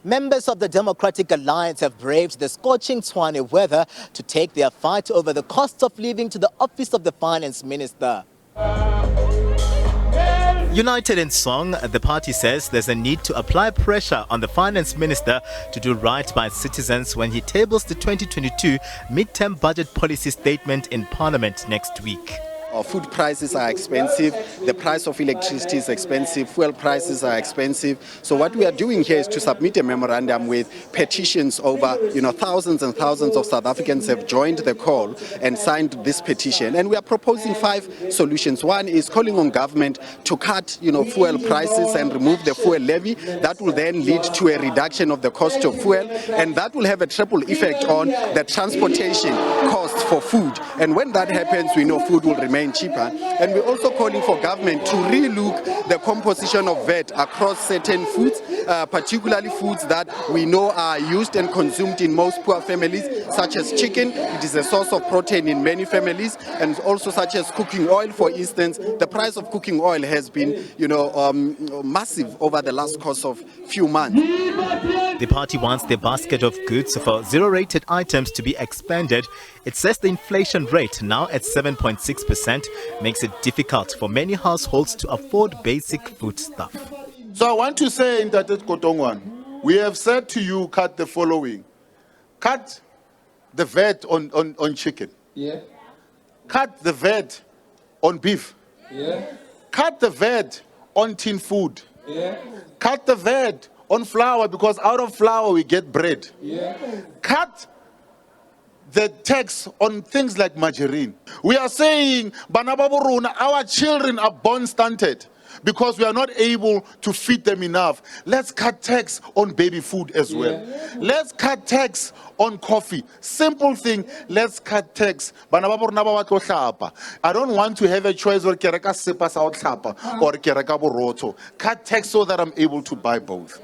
Members of the Democratic Alliance have braved the scorching Tshwane weather to take their fight over the cost of living to the office of the Finance Minister. United in song, the party says there's a need to apply pressure on the Finance Minister to do right by citizens when he tables the 2022 midterm budget policy statement in Parliament next week. Food prices are expensive, the price of electricity is expensive, fuel prices are expensive. So what we are doing here is to submit a memorandum with petitions over, thousands and thousands of South Africans have joined the call and signed this petition. And we are proposing 5 solutions. One is calling on government to cut, fuel prices and remove the fuel levy. That will then lead to a reduction of the cost of fuel, and that will have a triple effect on the transportation cost for food. And when that happens, we know food will remain cheaper. And we're also calling for government to relook the composition of VAT across certain foods, particularly foods that we know are used and consumed in most poor families, such as chicken. It is a source of protein in many families, and also such as cooking oil, for instance. The price of cooking oil has been, massive over the last course of few months. The party wants the basket of goods for zero-rated items to be expanded. It says the inflation rate, now at 7.6%, makes it difficult for many households to afford basic foodstuff. So I want to say in Finance Godongwana, we have said to you, cut the following. Cut the VAT on chicken. Yeah. Cut the VAT on beef. Yeah. Cut the VAT on tin food. Yeah. Cut the VAT on flour, because out of flour we get bread. Yeah. Cut the tax on things like margarine. We are saying, Bana ba bo rona, our children are born stunted because we are not able to feed them enough. Let's cut tax on baby food as well. Let's cut tax on coffee. Simple thing, let's cut tax. Bana ba bo rona ba batlo hlapa. I don't want to have a choice or ke reka sepa sa ho hlapa or ke reka borotho. Cut tax so that I'm able to buy both.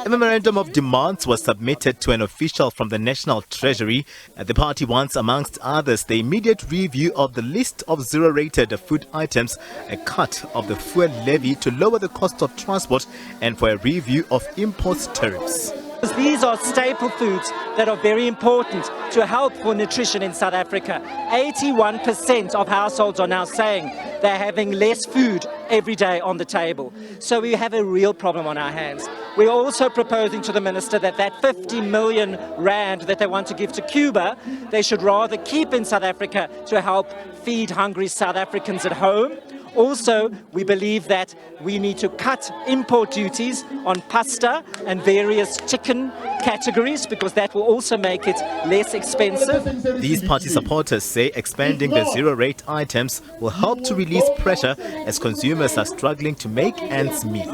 A memorandum of demands was submitted to an official from the National Treasury. The party wants, amongst others, the immediate review of the list of zero-rated food items, a cut of the fuel levy to lower the cost of transport, and for a review of import tariffs. These are staple foods that are very important to help for nutrition in South Africa. 81% of households are now saying they're having less food every day on the table. So we have a real problem on our hands. We're also proposing to the Minister that 50 million rand that they want to give to Cuba, they should rather keep in South Africa to help feed hungry South Africans at home. Also, we believe that we need to cut import duties on pasta and various chicken categories, because that will also make it less expensive. These party supporters say expanding the zero-rate items will help to release pressure as consumers are struggling to make ends meet.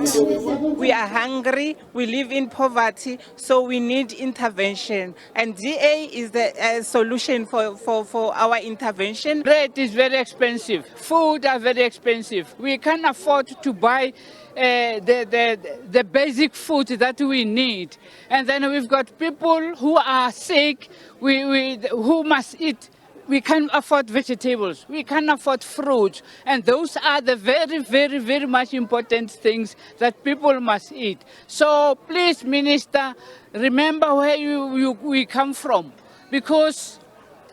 We are hungry, we live in poverty, so we need intervention. And DA is the solution for our intervention. Bread is very expensive, food are very expensive. We can't afford to buy the basic food that we need. And then we've got people who are sick, who must eat. We can't afford vegetables, we can't afford fruit, and those are the very, very, very much important things that people must eat. So please, Minister, remember where we come from, because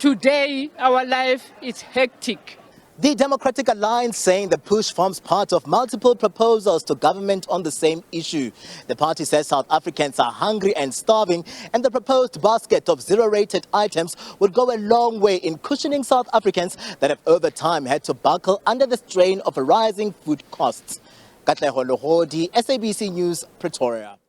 today our life is hectic. The Democratic Alliance saying the push forms part of multiple proposals to government on the same issue. The party says South Africans are hungry and starving, and the proposed basket of zero-rated items would go a long way in cushioning South Africans that have over time had to buckle under the strain of rising food costs. Katleho Lohodi, SABC News, Pretoria.